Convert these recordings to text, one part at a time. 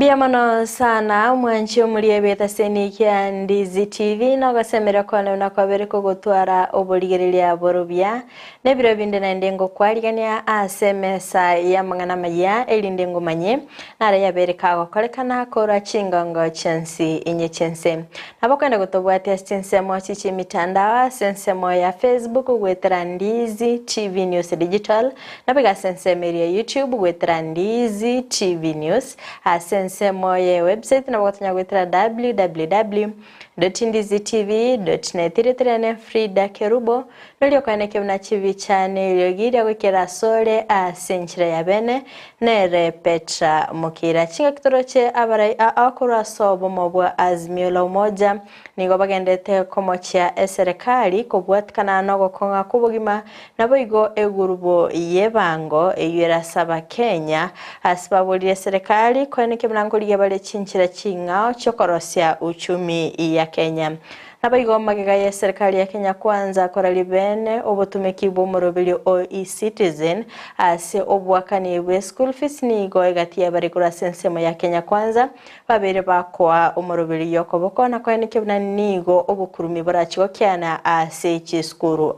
Ndiamano sana mwanchi omuriebeta senikia Ndizi TV no gasemera kone na kwabere ko gutwara oboligerelia borobia nebiro binde na ndengo kwarigania asemesa ya mangana maya elindengo manye nara yabere kago kolekana kora chingongo chensi inye chense nabokanda gutobwati chense mo chichi mitandao sense mo ya Facebook gwetera Ndizi TV News Digital nabiga sense media YouTube gwetera Ndizi TV News sense moye website na wakati nyagwetera www.ndizitv.net na FRIDAH KERUBO nolio kaneke mna chivi chane iliogiria wekera sole senchira ya bene nere Petra Mokeira chinga kitoroche abarai akura sobo mobwa azimio la umoja nigo bagendete komochia serikali kubwatikana nogo konga kubugima naboigo egurubo yebango eyera saba Kenya asibabulire serikali kweneke mlango ligabale chinchira chingao chokorosia uchumi ya Kenya naboigo magiga ya serikali ya Kenya kwanza korali bene obutumiki bw'umurobili e-citizen ase obwakani bwe school fees nigo egatia bari kura sensemo ya Kenya kwanza babere bakwa umurobili yokoboko na kweneke bna nigo obukurumi burachigo kyana ase chiskuru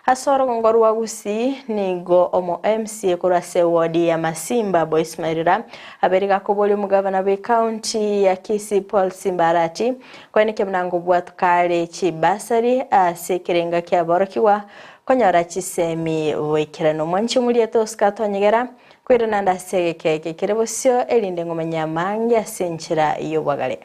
Asoro ngoro wa Gusii nigo omo MC kurase wadi ya Masimba Boys Marira aberika kuboli mugavana we county ya Kisii Paul Simbarati kweneke mnango bwatu kale chibasari sekirenga kya borokiwa konyora chisemi wekirano mwanchi mulieto skato nyegera kwirana ndasege KERUBO sio elinde ngoma nyamangi asenchira iyo bwagale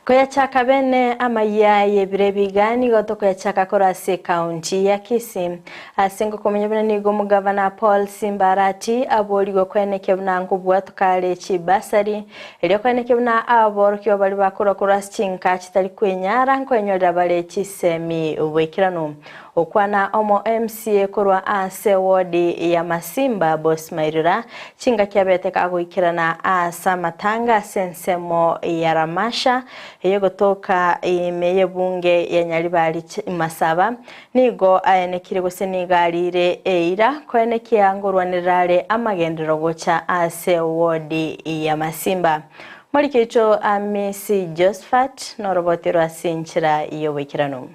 Koya chaka bene AMAYIA yebire bigani gotoko ya chaka korase county ya Kisii asengo komenyebana nigo mugavana Paul Simbarati aboligo kweneke bnango bwatu kale chibasari elyo kweneke bna aborokyo bali bakora korase chinka chitali kwenyara nkwenyoda bale chisemi wekirano okwana omo MCA korwa ase wodi ya Masimba Boss Marira chinga kyabete kagoikirana asa matanga sensemo ya Ramasha yego toka imeye bunge ya Nyalibali Masaba nigo ayenekire gose nigalire eira kweneke angorwanirale amagendero gocha ase wodi ya Masimba Molikicho Amisi Josephat norobotero asinchira iyo wekirano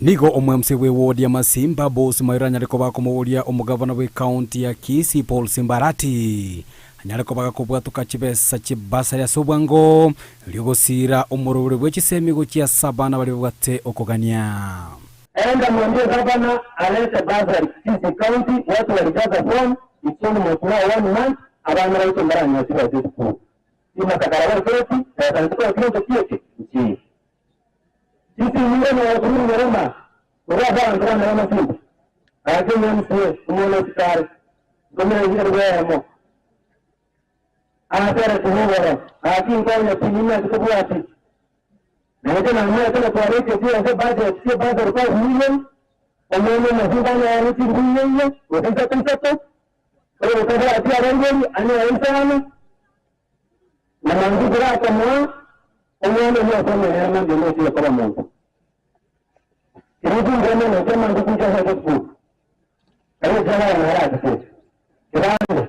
Nigo omwemse we wodi ya Masimba Boss Marira nyariko bakomowolia omugavana we county ya Kisii Paul Simbarati anyariko bakakubwatuka chibesa chibasari asobwango liogosira omurubure bwechisemi gochia sabana bali bwate okogania enda mwambie gavana alete basari Kisii county watu walijaza form ichoni mwakuna 1 month abana raito mbarani ya siwa zetu ima kakarawa kwetu tanzikuwa kilonto kiyote nchi sisi mwere na wakuru mwerema mwere bara ndra na wama simba ake mwemse umwona sikari gomina hivya rwemo Anatara kuhubara, nkanya pinima zikubuati. Nahita mwaya tena kwa rete siya se baza rupa million. Omwene mahindana ya niti million. Wakisa kansato. Kwa wakadara atia rangeli, ane ya insana. Na mangudura akamwa. Omwene hiya sama ya nandi mwesi ya kora mungu. Kiribu mbreme na kama ndukunja sa kutu. Kaya jana ya nara kasi. Kirande.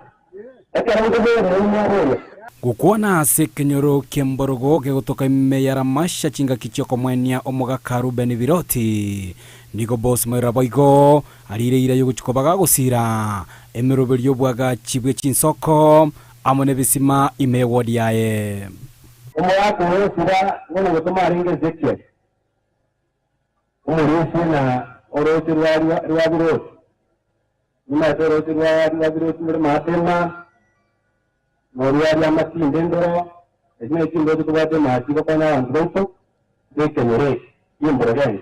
Gukuona sekenyoro kemborogo gegotoka meya Ramasha chinga kichoko mwenia omoga Karubeni Biroti nigo Boss Marira boigo arireira yoguchiko bagagusira emerobelyo bwaga chibwe chinsoko amone bisima imewodi yae omwaka wesira ngono gutuma ringe zekia umurisi na orosi rwa Biroti ina orosi rwa Biroti muri matema Moriari amatinde ndoro ezime kindo tukubate mahatiba kwa n'abantu benshi bekenere yimbura gani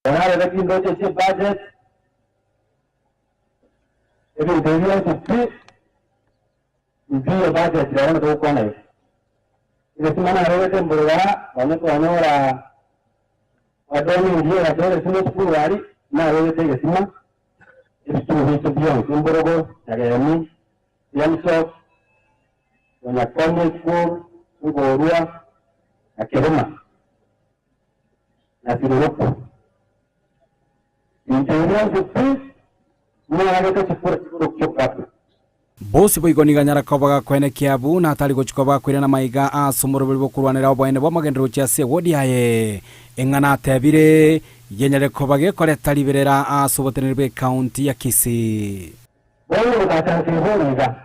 onare gakindo cyo budget ebintu byose biyo budget rero ko kona ile simana rewete mbura wanora adoni ndiye atore simo tukuwari na rewete gesima ibitu biyo mborogo yagayami yamso wanafanya kwa ngorua na kirema na kiruko interior space mwana ka chipura chokapa bosi boigoni nyara kobaga kwene Kiabu na atari gochikoba kwire na maiga asumurubiri bokurwanira obwene bomagendero cyase wodi yaye engana tebire yenyere kobage kore taliberera asubotenere county ya Kisii wale batanze bonga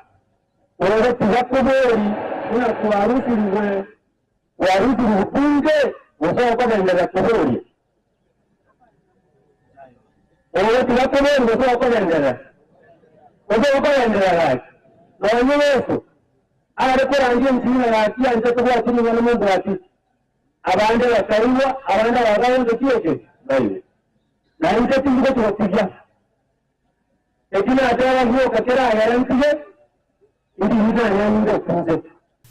wale tuzakuberi una kuarusiriwe warusiri kunde wasao kwa ndera kuberi wale tuzakuberi wasao kwa ndera wasao kwa ndera na wenyewe arekora nje mtima ya tia nje kwa chini na Mungu ati abande bakariwa abande bagaye ngiye bayi na nje tingo tuwapigia ekina atara hiyo katera yarantiye ndi hidana ndio kunze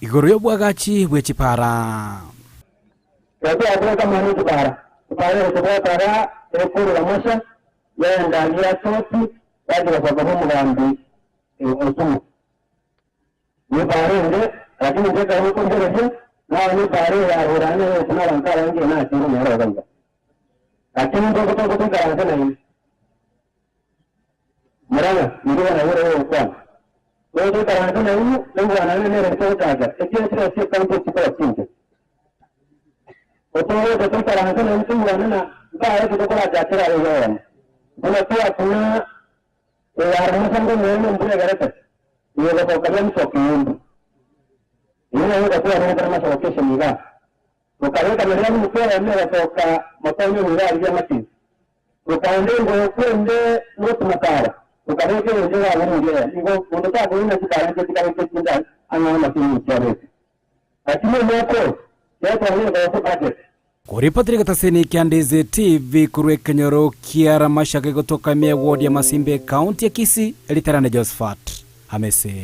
igoro yobwagachi bwechipara yato abeka manu tupara tupara ekuru la mosha yenda ya toti yaje kwa sababu ngambi otumu ni parende lakini ndeka huko ndio na ni pare ya urane kuna bankara nje na timu mero ganga lakini ndio kutoka kaanza na mranga ndio na wewe kwa ndio kaanza na huyu ndio anaona ni ripoti yake ekio sio kaunti kwa chinje otoe kutoka kaanza na mtu anaona baa kutoka la jatira wewe kuna kuna armasango neno mbele garata ndio kutoka kama msokiumbu yeye ndio kwa kama location ni ukaweka mradi mkubwa mbele kutoka matonyo miradi ya mati ukaendelea kwende wote makara ukaweka ndio wao ndio ndio unataka kuona kitaanza kikaanza kinda anaona timu chare lakini mwako yetu ndio kwa budget Kuripotiri gataseni kia Ndizi TV kurwe Kenyoro kiara mashake kutoka mia ward ya Masimbe County ya Kisii Eliterane Josephat amese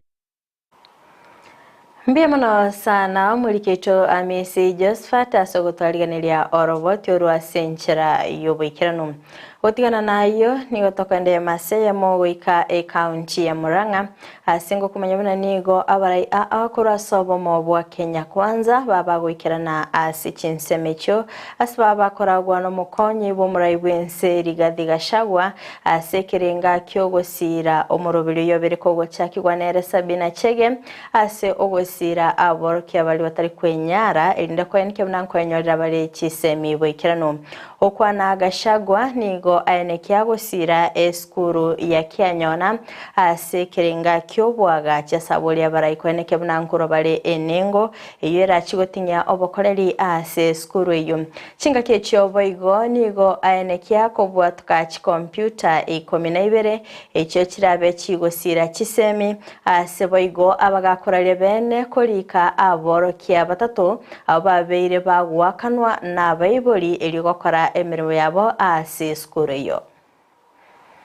Mbia muno sana mulikecho amesi Josephat asogotwariganiria oroboti orwa senchera yobwikiranu otigana nayo ni gotoka nde maseya mo wika county ya Murang'a asingo kumanyabana nigo abarai akora sobo mo bwa Kenya kwanza baba gwikirana CHINSA mecho asbaba koragwa no mukonyi bo murai bwense Rigathi Gachagua asekirenga kyogosira omurobiri yobere kogo chakigwa nere Sabina Chege ase ogosira aborokia bali batari kwenyara erinda kwenke mnankwenyorera bali chisemi bwikirano okwana Gachagua nigo aenekia gosira eskuru ya Kianyona asekirenga kyobwaga chasabolia barai kweneke mnankuro bali enengo eyera chigotinya obokoreri ase skuru eyo chinga kechyo boigo nigo aenekia kobwatuka chi computer 12 ekyo kirabe chigosira chisemi ase boigo abagakorere bene kolika aborokia batatu ababeire bagwakanwa na baiboli eligokora emirimo yabo ase skuru eyo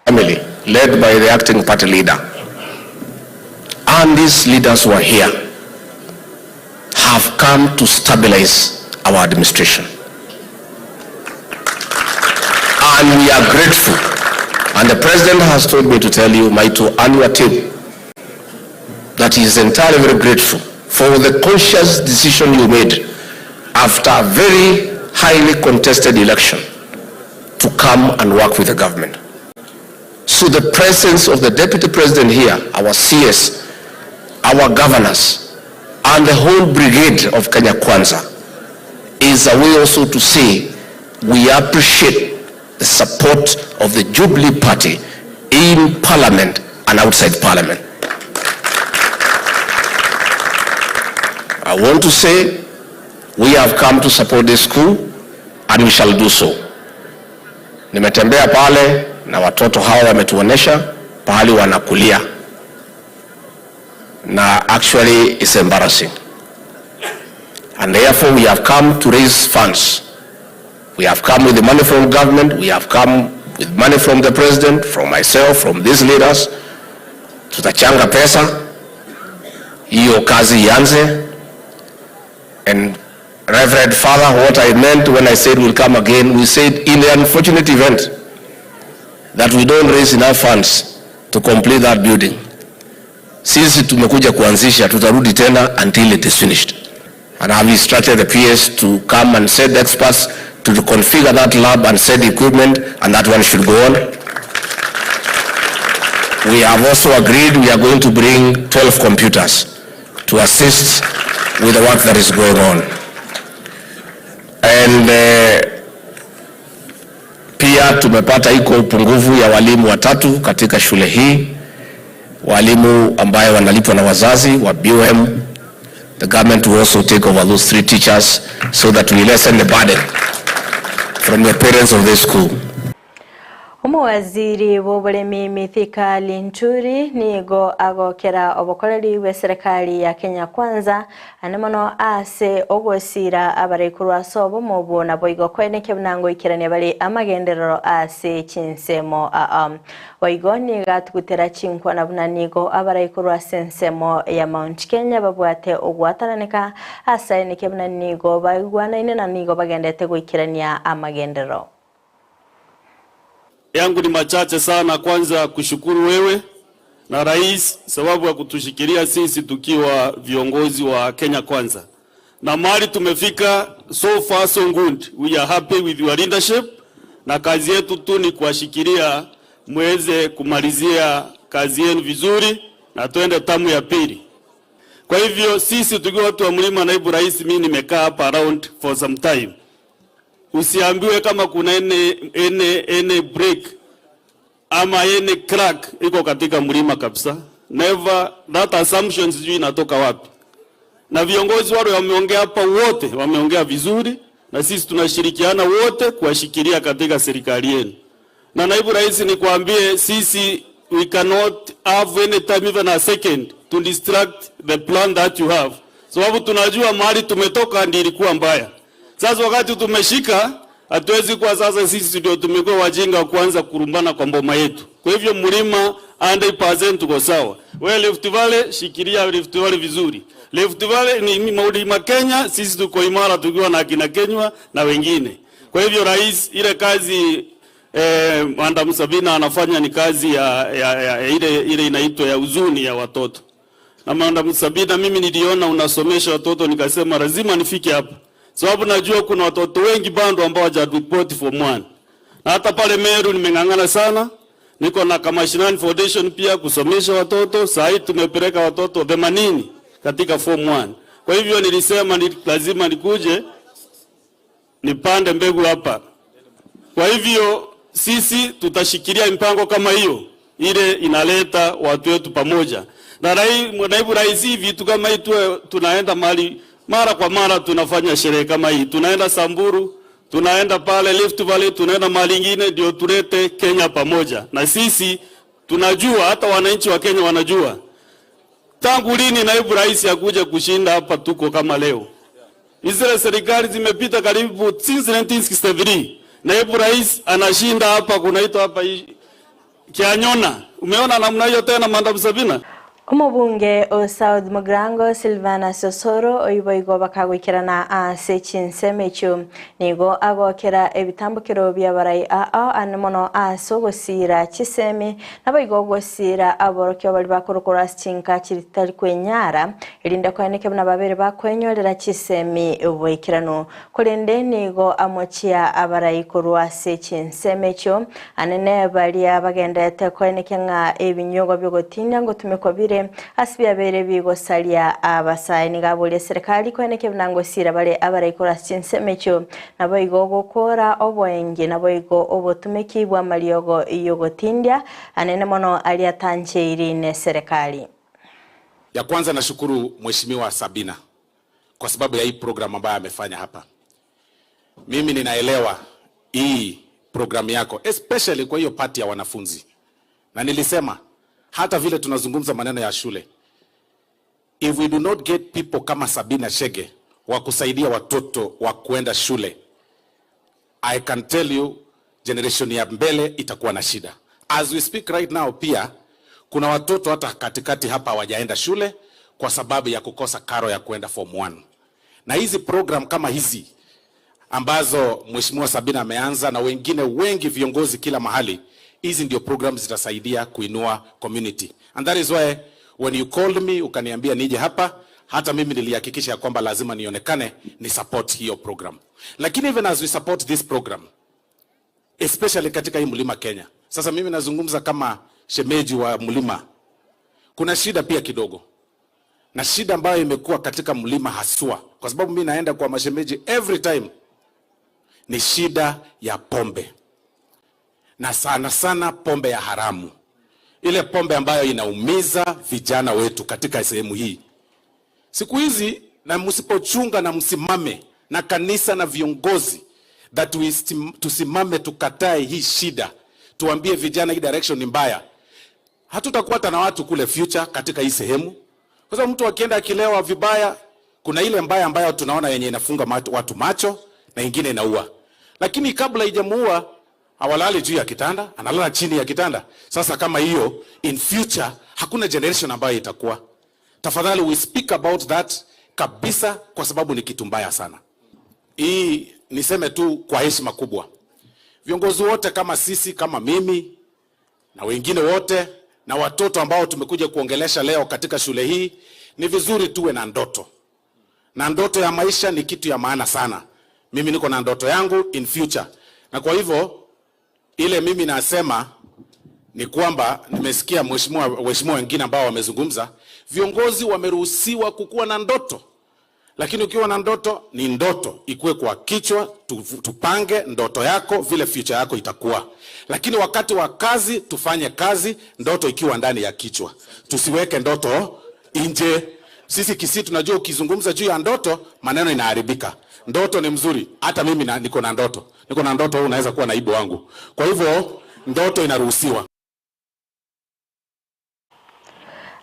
family led by the acting party leader, and these leaders who are here have come to stabilize our administration, and we are grateful. And the president has told me to tell you, Maito, and your team, that he is entirely very grateful for the conscious decision you made after a very highly contested election to come and work with the government. So the presence of the deputy president here, our CS, our governors, and the whole brigade of Kenya Kwanza is a way also to say we appreciate the support of the Jubilee Party in Parliament and outside Parliament. I want to say we have come to support this school and we shall do so. Nimetembea pale na watoto hawa wametuonesha pahali wanakulia, na actually it's embarrassing, and therefore we have come to raise funds. We have come with the money from government, we have come with money from the president, from myself, from these leaders. Tutachanga pesa hiyo kazi ianze. And Reverend Father, what I meant when I said we'll come again, we said in the unfortunate event that we don't raise enough funds to complete that building, Sisi tumekuja kuanzisha, tutarudi tena until it is finished. And have instructed the PS to come and send experts to configure that lab and send equipment, and that one should go on. We have also agreed we are going to bring 12 computers to assist with the work that is going on. And pia tumepata iko upungufu ya walimu watatu katika shule hii, walimu ambayo wanalipwa na wazazi wa BOM. The government will also take over those 3 teachers so that we lessen the burden from the parents of this school. Waziri w'uburemi Mithika Linturi nigo agokera obukoreri bwa serikali ya Kenya Kwanza anemono ase ogosira abarekurwa sobo mubo na boigo kweneke bnango ikirane bali amagenderero ase chinsemo boigo ni gatugutera chinkwa na bunanigo abarekurwa sensemo ya Mount Kenya babwate ogwataraneka ase neke bnanigo baigwana ine na nigo bagendete goikirania amagendero. Yangu ni machache sana. Kwanza kushukuru wewe na rais sababu ya kutushikilia sisi tukiwa viongozi wa Kenya Kwanza. Na mahali tumefika, so far so good. We are happy with your leadership. Na kazi yetu tu ni kuwashikilia muweze kumalizia kazi yenu vizuri na tuende tamu ya pili. Kwa hivyo sisi tukiwa watu wa mlima, naibu rais, mimi nimekaa hapa around for some time. Usiambiwe kama kuna ene break ama ene crack iko katika mlima kabisa. Never, that assumption sijui inatoka wapi. Na viongozi wale wameongea hapa wote, wameongea vizuri na sisi tunashirikiana wote kuwashikilia katika serikali yenu. Na naibu rais, nikwambie sisi we cannot have any time even a second to distract the plan that you have. Sababu tunajua mahali tumetoka ndio ilikuwa mbaya. Sasa wakati tumeshika, hatuwezi kwa sasa sisi ndio tumekuwa wajinga kuanza kurumbana kwa mboma yetu. Kwa hivyo mlima 100% tuko sawa. Wewe Rift Valley, shikilia Rift Valley vizuri. Rift Valley ni mlima Kenya, sisi tuko imara tukiwa na kina Kenya na wengine. Kwa hivyo rais, ile kazi Madam Sabina anafanya ni kazi ya ile inaitwa ya uzuni ya watoto. Na Madam Sabina, mimi niliona unasomesha watoto nikasema lazima nifike hapa. Sababu najua kuna watoto wengi bado ambao hawajaripoti form 1. Na hata pale Meru nimengangana sana. Niko na Kamashinani Foundation pia kusomesha watoto. Sasa hivi tumepeleka watoto 80 katika form 1. Kwa hivyo nilisema lazima nikuje nipande mbegu hapa. Kwa hivyo sisi tutashikilia mpango kama hiyo, ile inaleta watu wetu pamoja. Na naibu rais, vitu kama hii tunaenda mahali mara kwa mara tunafanya sherehe kama hii. Tunaenda Samburu, tunaenda pale Rift Valley, tunaenda mahali nyingine ndio tulete Kenya pamoja. Na sisi tunajua, hata wananchi wa Kenya wanajua. Tangu lini naibu rais akuja kushinda hapa tuko kama leo? Hizo serikali zimepita karibu since 1963. Naibu rais anashinda hapa, kunaitwa hapa Kianyona. Umeona namna hiyo tena Madam Sabina? Umubunge o South Mugrango Silvana Sosoro oiboigo bakagwikirana ase CHINSA mechu nigo agokera ebitambukiro byabarai anemono aso gosira chisemi naboigo gosira aborokyo bali bakorokora chinka chiritari kwenyara ilinda kwaneke bana babere bakwenyorera chisemi oboikirano kolende nigo amochia abarai korwa ase CHINSA mechu anene bali abagendete kwaneke nga ebinyogo byogotinya ngo tumekobire asibya bere bigo salia abasaini gabule serikali kweneke binango sira bale abarayikora CHINSA mecho naboigo gukora obwenge naboigo obotumekibwa maliogo iyogotindia anene mono aliatanje irine serikali. Ya kwanza nashukuru Mheshimiwa Sabina kwa sababu ya hii program ambayo amefanya hapa. Mimi ninaelewa hii program yako, especially kwa hiyo party ya wanafunzi. Na nilisema hata vile tunazungumza maneno ya shule, if we do not get people kama Sabina Chege wa kusaidia watoto wa kuenda shule, I can tell you generation ya mbele itakuwa na shida. As we speak right now, pia kuna watoto hata katikati hapa hawajaenda shule kwa sababu ya kukosa karo ya kuenda form 1. Na hizi program kama hizi ambazo Mheshimiwa Sabina ameanza na wengine wengi viongozi kila mahali, hizi ndio programs zitasaidia kuinua community. And that is why When you called me ukaniambia nije hapa, hata mimi nilihakikisha ya kwamba lazima nionekane ni support hiyo program. Lakini even as we support this program, especially katika hii mlima Kenya. Sasa mimi nazungumza kama shemeji wa mlima. Kuna shida pia kidogo. Na shida ambayo imekuwa katika mlima haswa, kwa sababu mimi naenda kwa mashemeji every time, ni shida ya pombe. Na sana sana pombe ya haramu. Ile pombe ambayo inaumiza vijana wetu katika sehemu hii. Siku hizi na msipochunga na msimame na kanisa na viongozi that tusimame tukatae hii shida, tuambie vijana hii direction ni mbaya, hatutakuwa na watu kule future katika hii sehemu. Kwa sababu mtu akienda akilewa vibaya, kuna ile mbaya ambayo tunaona yenye inafunga watu macho na ingine inaua. Lakini kabla haijamuua, hawalali juu ya kitanda, analala chini ya kitanda. Sasa kama hiyo, in future hakuna generation ambayo itakuwa. Tafadhali we speak about that kabisa, kwa sababu ni kitu mbaya sana. Hii niseme tu kwa heshima kubwa. Viongozi wote kama sisi, kama mimi na wengine wote na watoto ambao tumekuja kuongelesha leo katika shule hii, ni vizuri tuwe na ndoto. Na ndoto ya maisha ni kitu ya maana sana. Mimi niko na ndoto yangu in future. Na kwa hivyo ile mimi nasema ni kwamba nimesikia mheshimiwa wengine ambao wamezungumza, viongozi wameruhusiwa kukuwa na ndoto. Lakini ukiwa na ndoto, ni ndoto ikuwe kwa kichwa, tupange ndoto yako vile future yako itakuwa. Lakini wakati wa kazi tufanye kazi, ndoto ikiwa ndani ya kichwa. Tusiweke ndoto nje. Sisi Kisii tunajua ukizungumza juu ya ndoto maneno inaharibika. Ndoto ni mzuri. Hata mimi niko na ndoto. Niko na ndoto, unaweza kuwa naibu wangu. Kwa hivyo ndoto inaruhusiwa.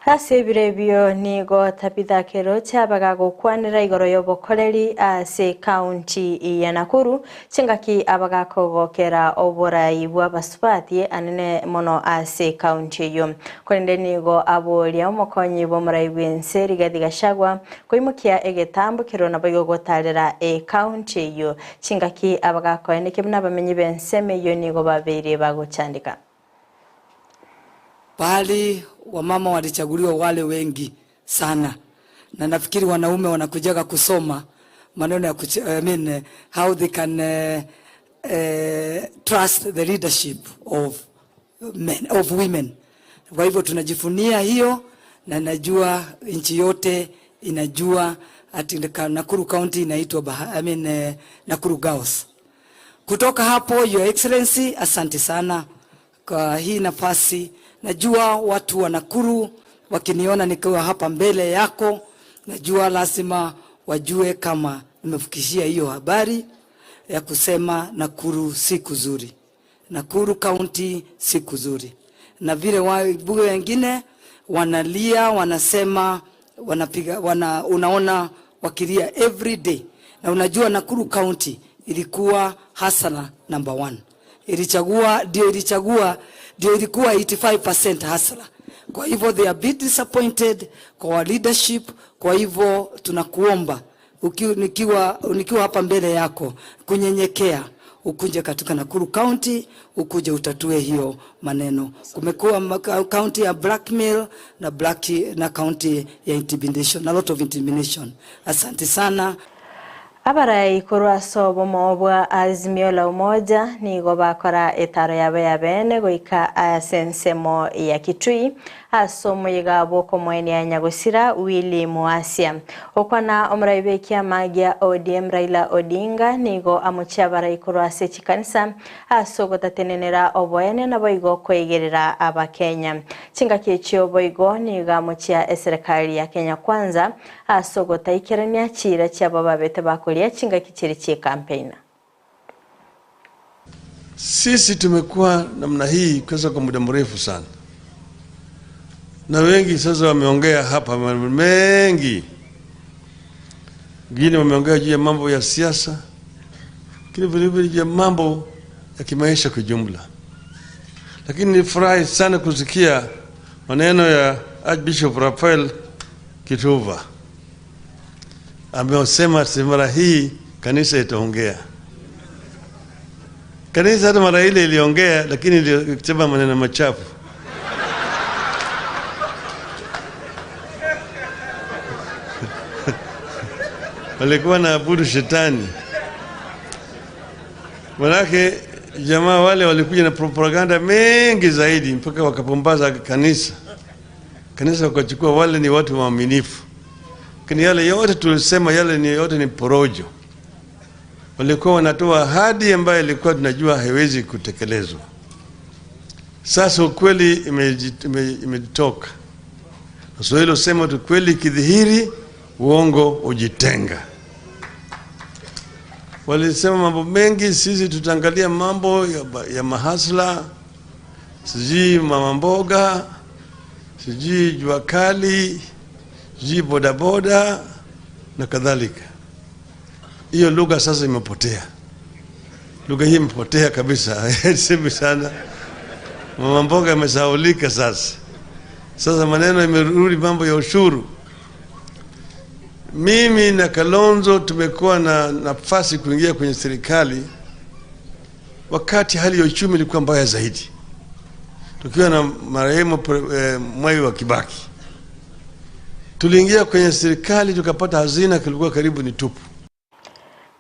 Ase birebio nigo tapitha kero chabaga gukwanira igoro yobokoreri ase county ya Nakuru chingaki abaga kogokera oborai bwa basupati anene mono ase county yo korinde nigo aboria omokonyi bo murai bwenseri gadigashagwa koimukia egetambo kero nabago gotarera county yo chingaki abaga koeneke bnabamenyi benseme yo nigo babere bagochandika bali wamama walichaguliwa wale wengi sana, na nafikiri wanaume wanakujaga kusoma maneno ya how they can trust the leadership of women. Kwa hivyo tunajifunia hiyo, na najua nchi yote inajua ati Nakuru County inaitwa Nakuru Girls. Kutoka hapo, Your Excellency, asante sana kwa hii nafasi. Najua watu wa Nakuru wakiniona nikiwa hapa mbele yako, najua lazima wajue kama nimefikishia hiyo habari ya kusema Nakuru si kuzuri. Nakuru County si kuzuri. Na vile wabunge wengine wanalia, wanasema, wanapiga, unaona wakilia every day. Na unajua Nakuru County ilikuwa hasala number 1. Ndio ilikuwa 85% hasara. Kwa hivyo they are bit disappointed kwa leadership. Kwa hivyo tunakuomba nikiwa hapa mbele yako kunyenyekea, ukuje katika Nakuru County, ukuje utatue hiyo maneno. Kumekuwa county ya blackmail na county ya intimidation, a lot of intimidation. Asante sana. Abarai kurwaso bomobwa azimio la umoja nigo bakora etaro ya bene goika asensemo ya Kitui asomo yigabo komweni ya Nyagusira Willy Muasia okwana omuraibekia AMAYIA ODM Raila Odinga nigo amucha abarai kurwase CHINSA asogotatenenera oboene na boigo kwegerera abakenya chingaki ekyo boigo niga mucha serikali ya Kenya Kwanza asogotaikerania chira cyabo babete bakolia chingaki chiri chi campaign. Sisi tumekuwa namna hii kwa muda mrefu sana. Na wengi sasa wameongea hapa mengi. Wengine wameongea juu ya mambo ya siasa, lakini vile vile juu ya mambo ya kimaisha kwa jumla. Lakini nifurahi sana kusikia maneno ya Archbishop Raphael Kituva. Amesema mara hii kanisa itaongea. Kanisa hata mara ile iliongea, lakini ilisema maneno machafu. walikuwa na abudu shetani. Manake jamaa wale walikuja na propaganda mengi zaidi mpaka wakapumbaza kanisa. Kanisa wakachukua wale ni watu waaminifu. Lakini yale yote tulisema yale ni yote ni porojo. Walikuwa wanatoa ahadi ambayo ilikuwa tunajua haiwezi kutekelezwa. Sasa ukweli imetoka. Waswahili husema tu kweli kidhihiri, uongo ujitenga. Walisema mambo mengi, sisi tutaangalia mambo ya mahasla, sijui mama mboga, sijui jua kali, sijui bodaboda na kadhalika. Hiyo lugha sasa imepotea. Lugha hii imepotea kabisa. Sema sana. Mama mboga imesahaulika sasa. Sasa maneno imerudi mambo ya ushuru. Mimi na Kalonzo tumekuwa na nafasi kuingia kwenye serikali wakati hali ya uchumi ilikuwa mbaya zaidi. Tukiwa na marehemu Mwai wa Kibaki. Tuliingia kwenye serikali tukapata hazina kilikuwa karibu ni tupu.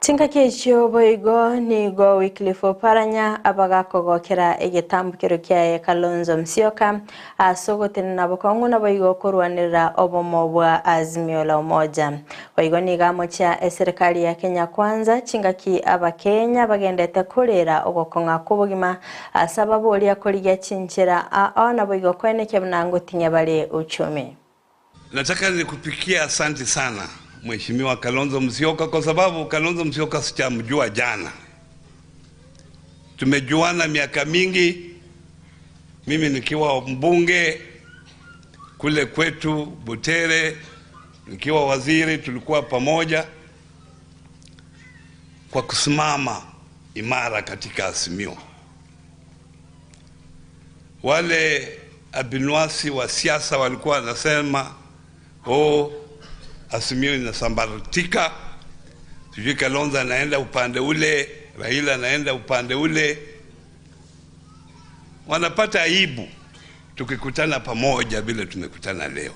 Tinga kicho boigo ni go Wycliffe Oparanya abagakogokera igitambukiro kya Kalonzo Musyoka asogotene nabo konguna boigo kurwanira obomo bwa Azimio la Umoja. Boigo ni gamo cha serikali ya Kenya Kwanza chingaki abakenya bagendete kurira ogokonga kubugima sababu olia koliga chinchira na boigo kwene kebnango tinya bale uchumi. Nataka nikupikia asante sana Mheshimiwa Kalonzo Musyoka kwa sababu Kalonzo Musyoka sijamjua jana. Tumejuana miaka mingi, mimi nikiwa mbunge kule kwetu Butere, nikiwa waziri tulikuwa pamoja kwa kusimama imara katika Azimio. Wale abinwasi wa siasa walikuwa wanasema Azimio inasambaratika, sijui Kalonzo anaenda upande ule, Raila anaenda upande ule. Wanapata aibu tukikutana pamoja vile tumekutana leo.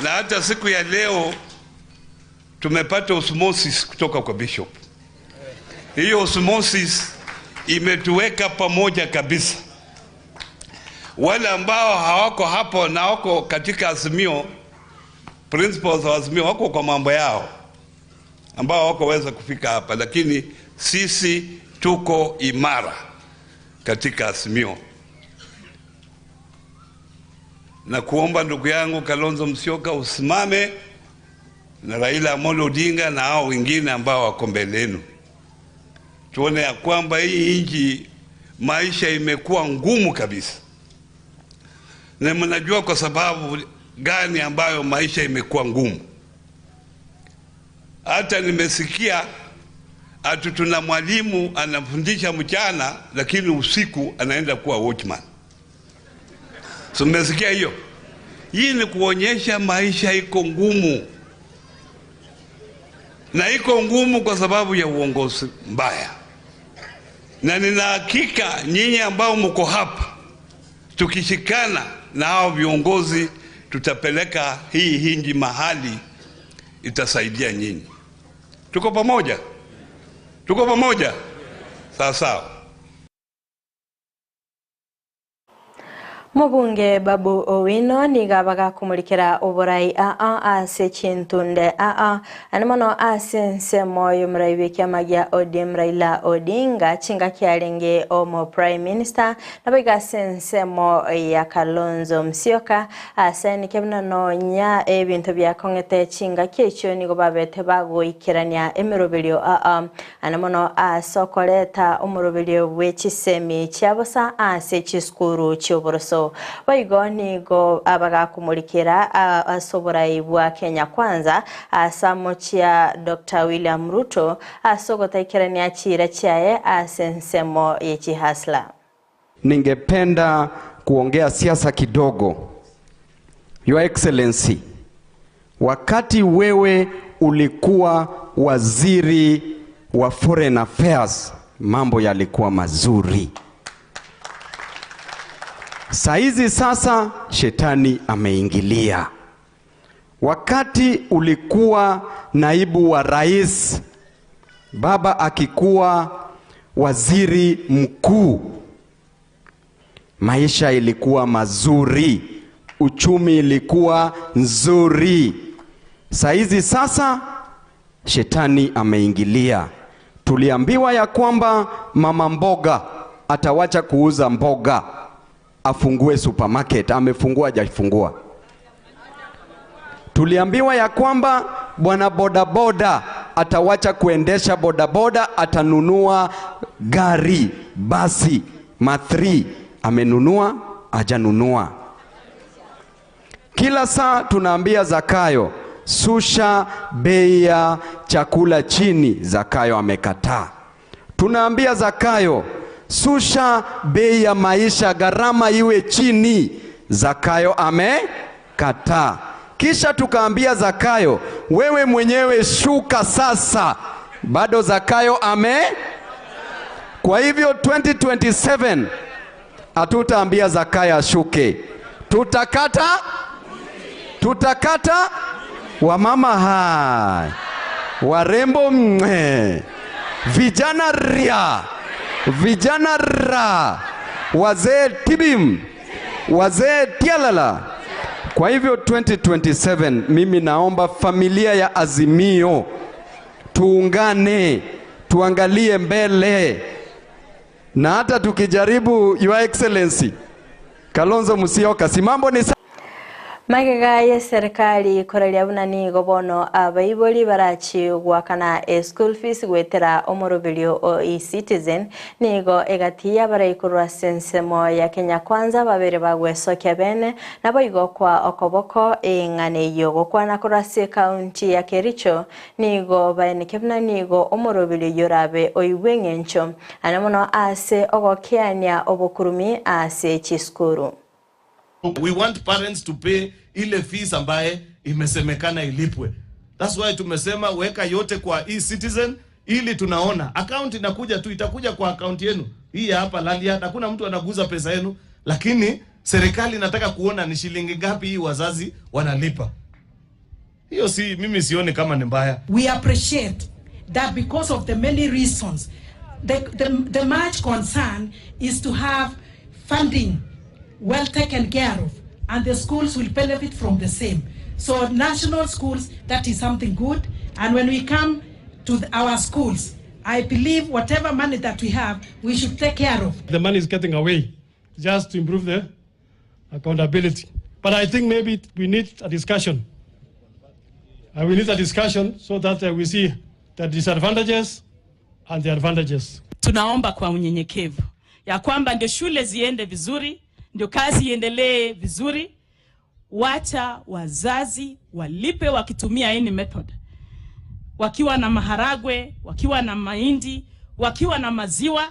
Na hata siku ya leo tumepata osmosis kutoka kwa bishop. Hiyo osmosis imetuweka pamoja kabisa. Wale ambao hawako hapo na wako katika Azimio, principles wa Azimio wako kwa mambo yao ambao hawakoweza kufika hapa, lakini sisi tuko imara katika Azimio. Na kuomba ndugu yangu Kalonzo Musyoka usimame na Raila Amolo Odinga na hao wengine ambao wako mbele yenu. Tuone ya kwamba hii nchi maisha imekuwa ngumu kabisa. Na mnajua kwa sababu gani ambayo maisha imekuwa ngumu. Hata nimesikia ati tuna mwalimu anafundisha mchana lakini usiku anaenda kuwa watchman. So mmesikia hiyo? Hii ni kuonyesha maisha iko ngumu. Na iko ngumu kwa sababu ya uongozi mbaya. Na nina hakika nyinyi ambao mko hapa tukishikana na hao viongozi tutapeleka hii nchi mahali itasaidia nyinyi. Tuko pamoja? Tuko pamoja? Sawa sawa. Mubunge Babu Owino nigabaga kumulikira oburai ase chintunde animono ase nsemo yumraibe kyamagya ODM Raila Odinga chinga kyalenge omo prime minister nabiga sensemo ya Kalonzo Musyoka ase nikebna nonya ebintu bya kongete chinga kyecho nigo babete bagoikirania emirobelio animono asokoleta omurobelio bwechisemi cyabosa ase chiskuru cyoboroso Waigo nigo abaga kumulikira asoborai bwa Kenya Kwanza asamochia Dr. William Ruto asogota ikirania chira chae asensemo yechi hasla. Ningependa kuongea siasa kidogo. Your Excellency, wakati wewe ulikuwa waziri wa Foreign Affairs, mambo yalikuwa mazuri. Saizi sasa shetani ameingilia. wakati ulikuwa naibu wa rais, baba akikuwa waziri mkuu, maisha ilikuwa mazuri, uchumi ilikuwa nzuri. Saizi sasa shetani ameingilia. Tuliambiwa ya kwamba mama mboga atawacha kuuza mboga, afungue supermarket. Amefungua hajafungua? Tuliambiwa ya kwamba bwana bodaboda atawacha kuendesha bodaboda, atanunua gari, basi, ma3. Amenunua hajanunua? Kila saa tunaambia Zakayo, susha bei ya chakula chini. Zakayo amekataa. Tunaambia Zakayo, susha bei ya maisha, gharama iwe chini. Zakayo amekataa. Kisha tukaambia Zakayo, wewe mwenyewe shuka sasa. Bado Zakayo Kwa hivyo 2027 hatutaambia Zakayo ashuke. Tutakata wamama hai, warembo vijana ria, vijana ra, wazee tibim, wazee tialala. Kwa hivyo 2027 mimi naomba familia ya Azimio tuungane, tuangalie mbele, na hata tukijaribu Your Excellency Kalonzo Musyoka, si mambo ni Magega ya serikali koralia bunani gobono abaiboli barachi gwakana school fees gwetera omorobilio o e-citizen nigo egatia baraikurwa sensemo ya Kenya Kwanza babere bagwesokya bene nabo igokwa okoboko engane yogo kwana kurase county ya Kericho nigo baenekebna nigo omorobilio yorabe oiwengencho anamono ase ogokiania obokurumi ase chiskuru. We want parents to pay ile fees ambaye imesemekana ilipwe. That's why tumesema weka yote kwa e-citizen ili tunaona account inakuja tu, itakuja kwa account yenu. Hii hapa Landia, hakuna mtu anaguza pesa yenu, lakini serikali inataka kuona ni shilingi ngapi hii wazazi wanalipa. Hiyo si mimi sioni kama ni mbaya. We appreciate that because of the many reasons the much concern is to have funding well taken care of, and the schools will benefit from the same. So national schools, that is something good. And when we come to our schools, I believe whatever money that we have, we should take care of. The money is getting away just to improve the accountability. But I think maybe we need a discussion. We need a discussion so that we see the disadvantages and the advantages. Tunaomba kwa unyenyekevu ya kwamba ndio shule ziende vizuri, ndio kazi iendelee vizuri. Wacha wazazi walipe wakitumia any method. Wakiwa na maharagwe, wakiwa na mahindi, wakiwa na maziwa.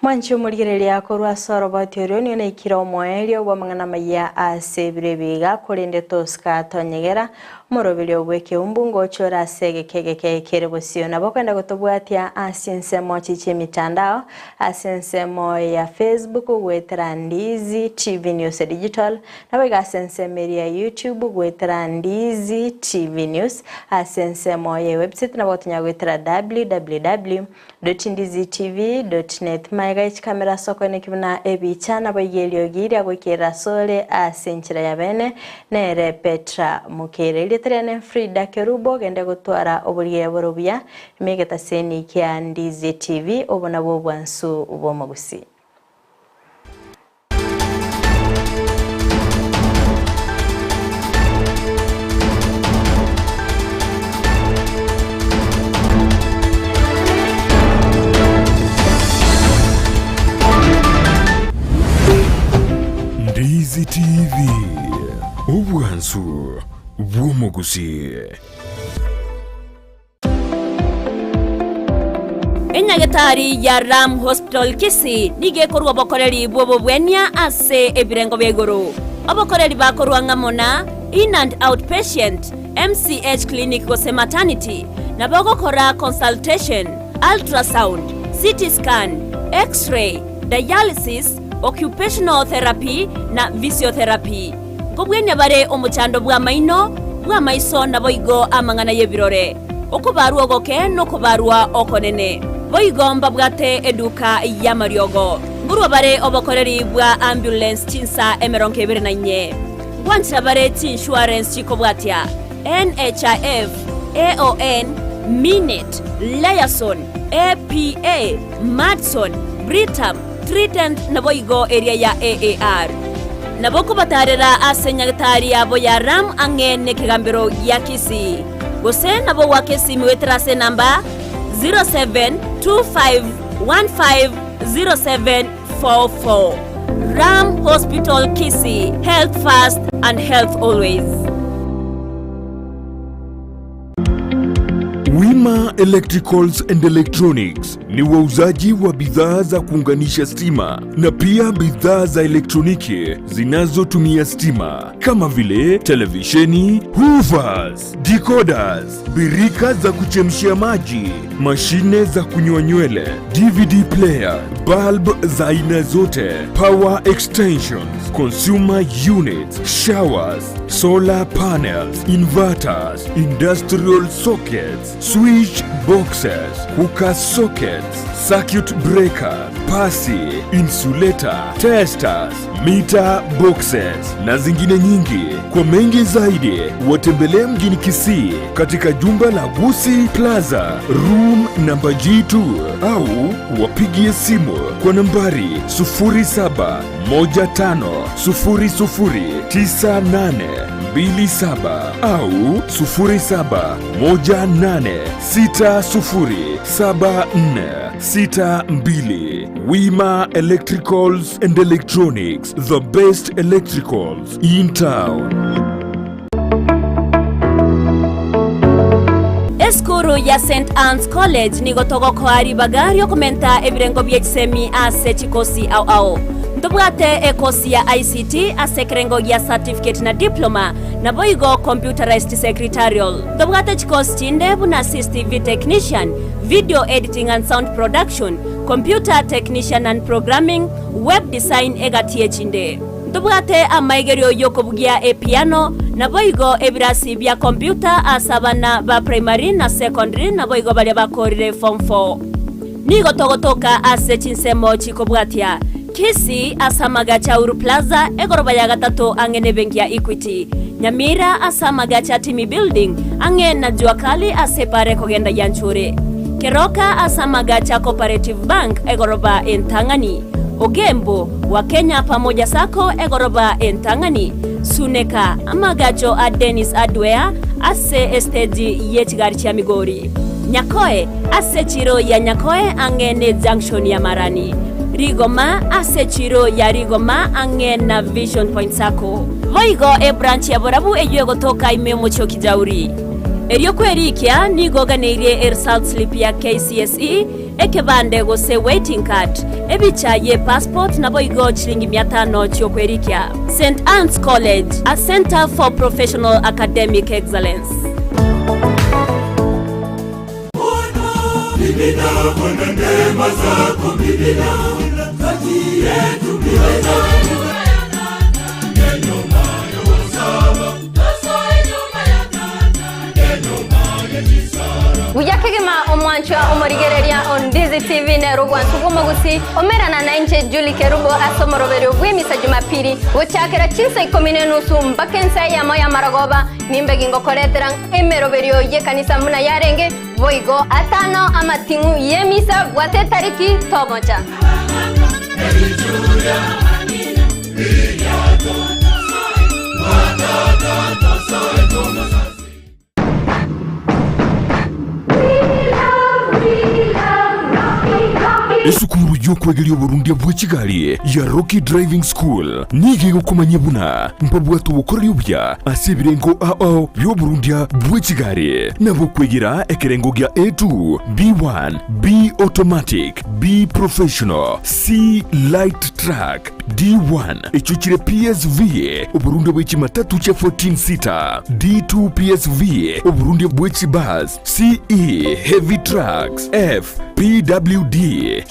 Mwanchu muligerelia korwa soro baterioni na ikiro moelio wa mangana maya asebirebiga kurinde toska tonyegera morobilio weke umbungo chora sege kegeke KERUBO na bokwenda gutobwatia asinsemo chiche mitandao asinsemo ya Facebook gwetera Ndizi TV News Digital na bega asinsemo ya YouTube gwetera Ndizi TV News asinsemo ya website na botunya gwetera www.ndizitv.net maiga kamera soko ne kibuna ebicha na boyelio giria gwekera sole asenchira ya bene nere Petra Mokeira Trene FRIDAH KERUBO gende gutwara obuliye borobya megeta seni kya Ndizi TV obona bo bwansu uboma Gusii. Ndizi TV ubwansu uboma Gusii. Enyagetari ya Ram Hospital Kisii nige korwa bokoreri bobo bwenya ase ebirengo begoro. Abokoreri bakorwa ngamona in and outpatient, MCH clinic gose maternity na bagokora consultation, ultrasound, CT scan, X-ray, dialysis, occupational therapy na physiotherapy. Kobwenya bare omuchando bwa maino bwa maiso na boigo amangana yebirore okubarwa ogoke no kubarwa okonene boigo mbabwate eduka ya mariogo ngurwa bare obokoreri bwa ambulance CHINSA emeronke bernanye gwanchira bare insurance chikobwatia NHIF AON Minute Liason APA Madson Britam Trident na boigo area ya AAR naboko batarera asenyagitari abo ya ram angene kigambiro ya Kisii gose nabo wakesi mwetrase namba 0725150744 Ram Hospital Kisii, health first and health always. Wima Electricals and Electronics ni wauzaji wa bidhaa za kuunganisha stima na pia bidhaa za elektroniki zinazotumia stima kama vile televisheni, hoovers, decoders, birika za kuchemshia maji, mashine za kunyoa nywele, DVD player, bulb za aina zote, power extensions, consumer units, showers, solar panels, inverters, industrial sockets, switch boxes, hookah sockets, circuit breaker, pasi, insulator, testers, meter boxes na zingine nyingi. Kwa mengi zaidi watembelee mjini Kisii katika jumba la Gusii Plaza room namba G2 au wapigie simu kwa nambari 0715009827 au 0718607462. Wima Electricals and Electronics, the best electricals in town. Eskuru ya St. Anne's College ni gotogo kwa bagari okumenta ebirengo byekisemi ase chikosi au ndobwate ekosi ya ICT asekrengo ya certificate na diploma na boigo computerized secretarial ndobwate chikosi chinde buna CCTV technician, video editing and sound production, computer technician and programming, web design egatie chinde ndobwate amaigerio yokobugia piano na boigo ebirasi bya computer asabana ba primary na secondary na boigo bali bakorire form 4 nigo togotoka ase chinsemo chikobwatia Kisii asamaga cha Uru Plaza egoroba ya gatatu angene benki ya Equity Nyamira asamaga cha Timi Building angena juakali asepare kogenda yanchure Keroka asamaga cha Cooperative Bank egoroba entangani Ogembo wa Kenya pamoja sako egoroba entangani Suneka amagacho a Dennis Adwea ase estedi yechigari cha Migori Nyakoe ase chiro ya Nyakoe angene junction ya Marani Rigoma ase chiro ya Rigoma angena Vision Point sako Voigo branch ya Borabu ejuwe gotoka imemo choki jauri Erio kwerikia ni goga neirie result slip ya KCSE ekebande gose waiting card ebicha ye passport na boigo chilingi 500 chyo kwerikia St. Anne's College, a center for professional academic excellence. Ujakegema omwanchwa omorigereria on Ndizi TV ne rogwan sugumo Gusii omera na nainche Juli KERUBO asomoroberio gwimisa Jumapili gochakera CHINSA ikomine nusu mbakensa ya moya maragoba nimbegi ngokoreterang emeroberio ye kanisa muna yarenge voigo atano amatingu yemisa bwate tariki tomocha Esukuru yokwegeria Burundi bwa Kigali ya Rocky Driving School nige gukomanya buna mpabwatu bukoryo bya asibirengo ao byo Burundi bwa Kigali nabo kwegera ekerengo gya A2 B1 B automatic B professional C light track D1 echuchire PSV Burundi bwa Kimatatu cha 14 seater D2 PSV Burundi bwa Kibus CE heavy trucks F PWD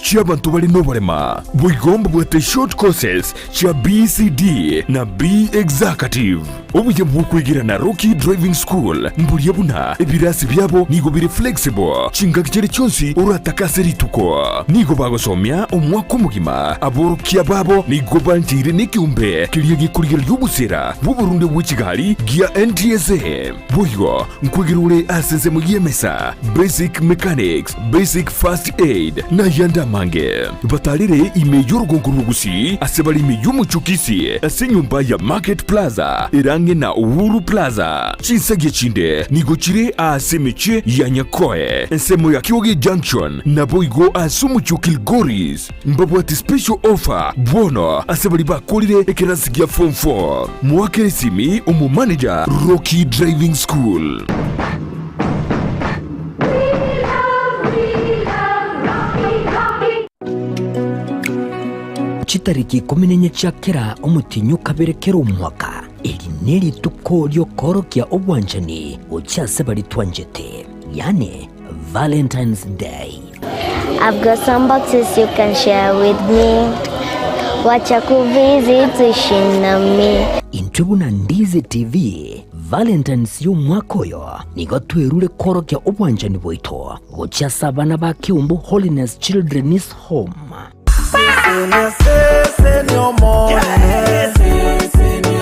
chia bantu bali no barema bwigomba bwate short courses chia BCD na B executive obuye bwukwigira na Rocky Driving School mburiye buna ebirasi byabo nigo biri flexible chinga kiceri cyonsi uratakaseri tuko nigo bagosomya umwaka umugima aborokia babo nigo banjire n'ikiumbe kiriye gikurira y'ubusera buburundi bw'ikigali gia NTSA buyo nkwigirure asenze mu yemesa basic mechanics basic first aid na yanda mange batalire imeyo rugonguru Gusii asebali imeyo muchukisi asenyumba ya Market Plaza irange na Uhuru Plaza CHINSA gechinde nigo chire asemeche ya Nyakoe ensemo ya Kiwoge Junction na boigo asumucho Kilgoris mbabu ati special offer bono asebali bakolire ekerasi gia form 4 mwakere simi umu manager Rocky Driving School. Chitariki 14 cyakera umutinyu kaberekera umwaka iri neri tukoryo korokia obwanjani ucyase bari twanjete yani Valentine's Day. I've got some boxes you can share with me. Wacha kuvisit ishinami. Intubu na Ndizi TV Valentine's y'umwakoyo nigo twerure korokia obwanjani boito ucyasa abana ba Kiumbu Holiness Children's Home.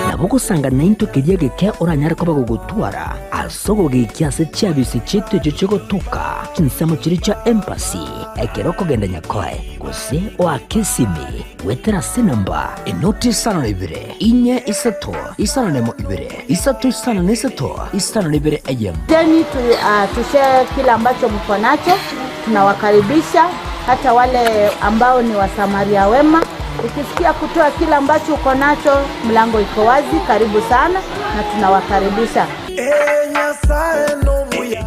Nabuko sanga nainto kejege ke oranyara ko bagugutwara asogo gikyase cyabise cyitwe cyo tuka kinsamo kiri cha embassy ekeroko genda Nyakoe gose o Kisii wetera senamba enoti sana ibere inye ISATO isana nemo ibere ISATO isana nesato isana ibere ayem teni tushare kila ambacho mko nacho tunawakaribisha hata wale ambao ni wasamaria wema. Ukisikia kutoa kila ambacho uko nacho, mlango iko wazi, karibu sana na tunawakaribisha.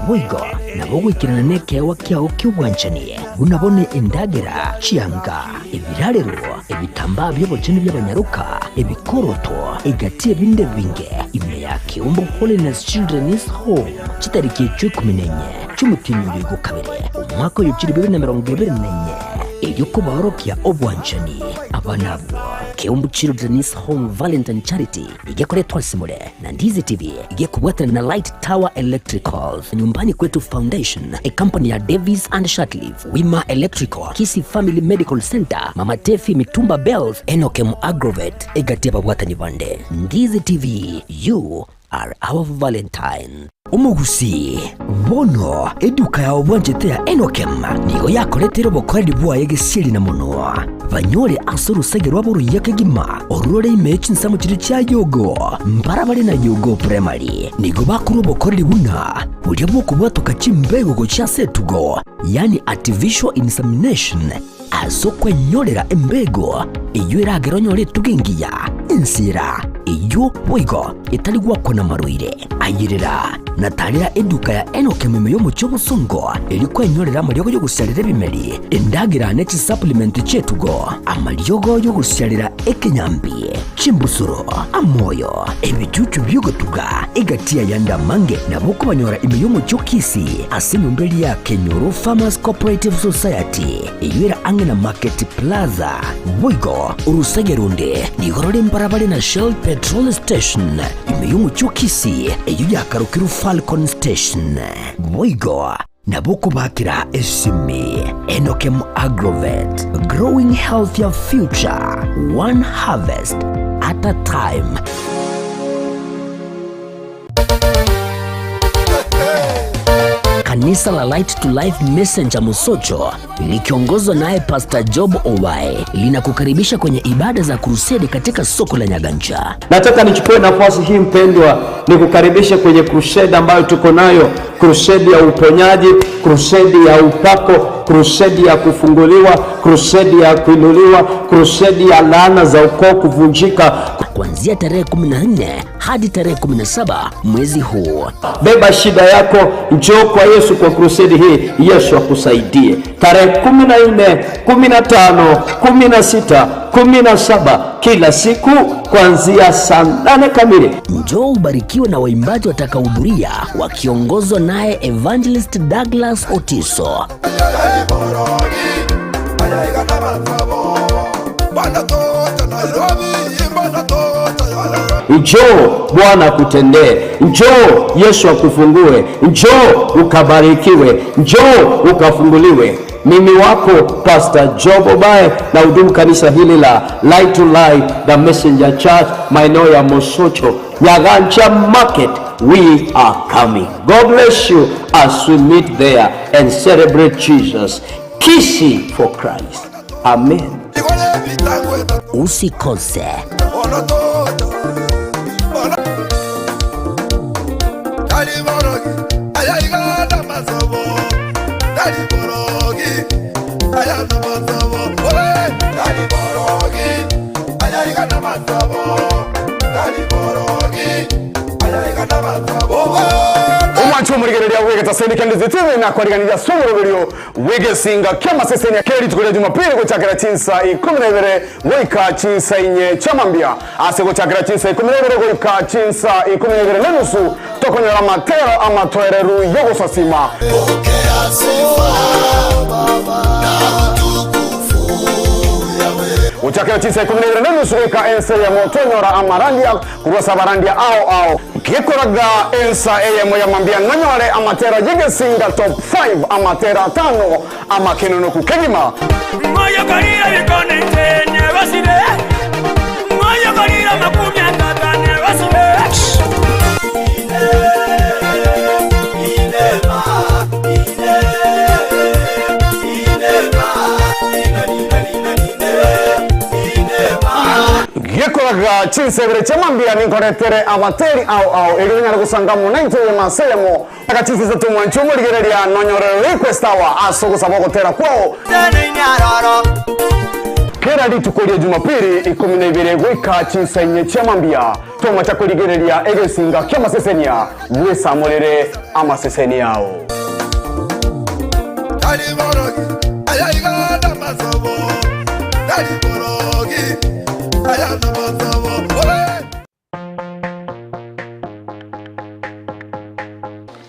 Mwigo nabogo ikirana neke wakia ukiubwanchani unabone endagera chianga ebirarero ebitamba by'aboceni by'abanyaruka ebikoroto egatie binde binge ime ya Kiumbu Holiness Children's Home chitariki 14 cy'umutinyu gukabere umwaka y'ukiri 2024 eyuko barokia obwanchani abanabo Kiumbu Children's Home Valentine Charity igekore twasimule na Ndizi TV igekubwatana na Light Tower Electricals nyumbani kwetu Foundation a company ya Davis and Shatliff Wima Electrical Kisii Family Medical Center Mama Tefi Mitumba Bells Enokem Agrovet egatia babwatani bande Ndizi TV you are our Valentine. Umugusi bono eduka ya obwanjete ya Enokem nigo yakoretero bokoredi bwa yegesiri na muno banyore asuru segerwa buru yakegima orore imechi nsamo kiri cya yogo mbarabare na yogo primary nigo bakuru bokoredi buna buryo bwo kubwatoka chimbego go cya setugo yani artificial insemination asokwe nyorera embego iyo irageronyore tugengiya insira iyo boigo itali gwakona maruire ayirira natalira eduka ya Enokem yo mu cyobusongo ilikwe nyorera amaryogo yo gusalira bimeri endagira nechi supplement chetugo amaryogo yo gusalira ekenyambi chimbusuro amoyo ebicucu byugotuga egatia yanda mange nabuko banyora imiyo mu cyokisi asinyumbeli ya Kenyoro Farmers Cooperative Society iyira angena Market Plaza boigo urusegerunde nigorore mbarabare na Shell Petrol Station imiyo mu cyokisi iyo yakarukiru Falcon Station boigo nabuko bakira esimi Enokem Agrovet growing healthier future one harvest at a time. Kanisa la Light to Life Messenger Musocho likiongozwa naye Pastor Job Owai linakukaribisha kwenye ibada za crusade katika soko la Nyaganja. Nataka nichukue nafasi hii mpendwa nikukaribisha kwenye crusade ambayo tuko nayo, crusade ya uponyaji, crusade ya upako, crusade ya kufunguliwa, crusade ya kuinuliwa, crusade ya laana za ukoo kuvunjika. Kuanzia tarehe 14 hadi tarehe 17 mwezi huu. Beba shida yako, njoo kwa Yesu kwa crusade hii, Yesu akusaidie. Tarehe 14, 15, 16, 17 kila siku kuanzia saa 8 kamili. Njoo ubarikiwe na waimbaji watakaohudhuria wakiongozwa naye Evangelist Douglas Otiso. Njoo Bwana akutendee, njoo Yesu akufungue, njoo ukabarikiwe, njoo ukafunguliwe. Mimi wako Pastor Job Obaye na hudumu kanisa hili la Light to Light the Messenger Church maeneo ya Mosocho, Nyagancha Market. We are coming. God bless you as we meet there and celebrate Jesus. Kisii for Christ. Amen. Usikose. Omwanchu murigereria wegeta sendika Ndizi TV na kwariganira somoroberio wegesinga kama seseni ya keri tukolia Jumapili gochakira CHINSA 12 goika CHINSA inye chamambia ase gochakira CHINSA 12 goika CHINSA 12 nenusu tokonyera matero amatwereru yogo sasima uchakira CHINSA 12 nenusu goika ense ya motonyora amarandia kurwasa barandia ao kikoraga ensa AMAYIA mambia nanyore amatera yegesinga top 5 amatera 5 amakenono kukegima moyo kalira bikone tenye basire moyo kalira makumya tatane basire Yekoraga CHINSA ebere chamambia ninkoretere amateri au elinya gusangamo 90 masemo aka CHINSA zatu mwanchu murigereria nonyorero request awa asogo saboko tera kwao kera litukolia Jumapili 12 gwika CHINSA inye chamambia toma chakoligereria egesinga kama sesenia wesa molere ama sesenia yao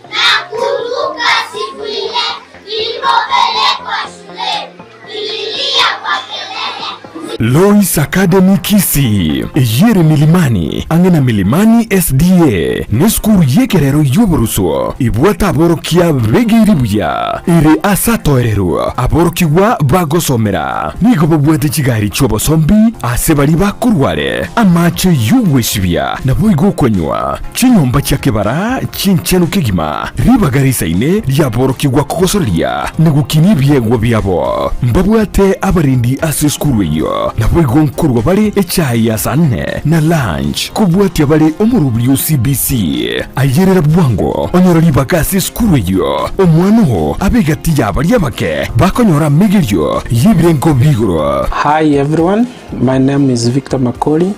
Nakumbuka siku ile nilipopelekwa shule, nililia kwa kelele. Lois Academy Kisii yere milimani angena milimani SDA neskuru yekerero yoboruso ibwata aborokia begiribuya iri asato erero aborokiwa bagosomera nigo bobwete kigari chobo sombi asebali bakurware amache yuweshibya nabo igokonywa chinyomba cyakebara chinchenu kigima ribagarisa ine ryaborokiwa kogosoria nigukinibye byabo mbabwate abarindi aseskuru yo nabo igonkurwa bali echayi ya sanne na lunch kubwati bali omurubyo CBC ayerera bwango onyora libakasi skuru yo omwano abegati yabali abake bakonyora migiryo yibrengo bigoro. Hi everyone, my name is Victor Makoli,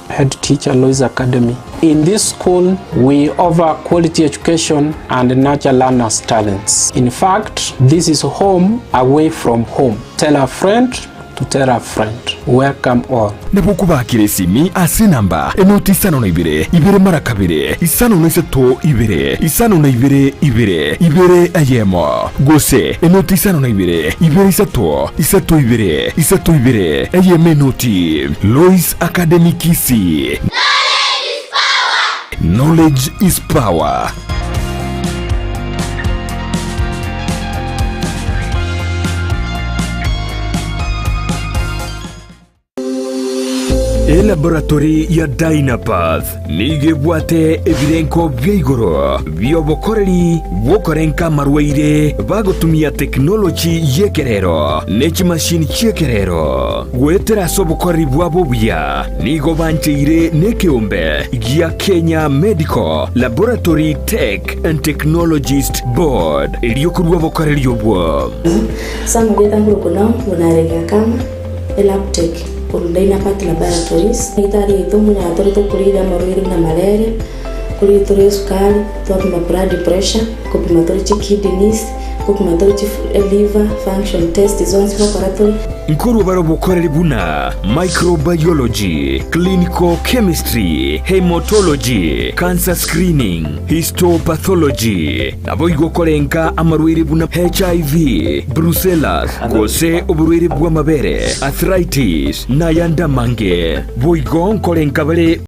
head teacher Lois Academy. In this school, we offer quality education and nurture learners' talents. In fact, this is home away from home. Tell a friend to tell a friend. Welcome all. Nebukubakire simi ase namba enoti isano na ibere mara kabiri isano na isato isano na ibere ayemo gose enoti isano na ibere isato ibere ayeme noti. Lois Academy Kisii. Knowledge is power. Laboratory ya Dynapath nige bwate evidenko byeigoro byobokoreri bokorenka marwaire bagotumia technology yekerero nechi machine chekerero gwetera sobokoreri bwabo bya nigo bancheire nekeombe gia Kenya Medical Laboratory Tech and Technologist Board iliyokurwa bokoreri yobwo samugeta ngurukuno unarega kama elaptech Dynapath Laboratories itari itumu ya torito kulida marwiri na malaria kulitore sukari tupima blood pressure kupima tori kidneys kukumatochi liver function test zonse bakoratori nkuru barobokorera buna microbiology, clinical chemistry, hematology, cancer screening, histopathology nabo igokorenga amarwiri buna HIV, brucellosis gose oburwiri bw'amabere, arthritis na yanda mange boigo nkorenga bare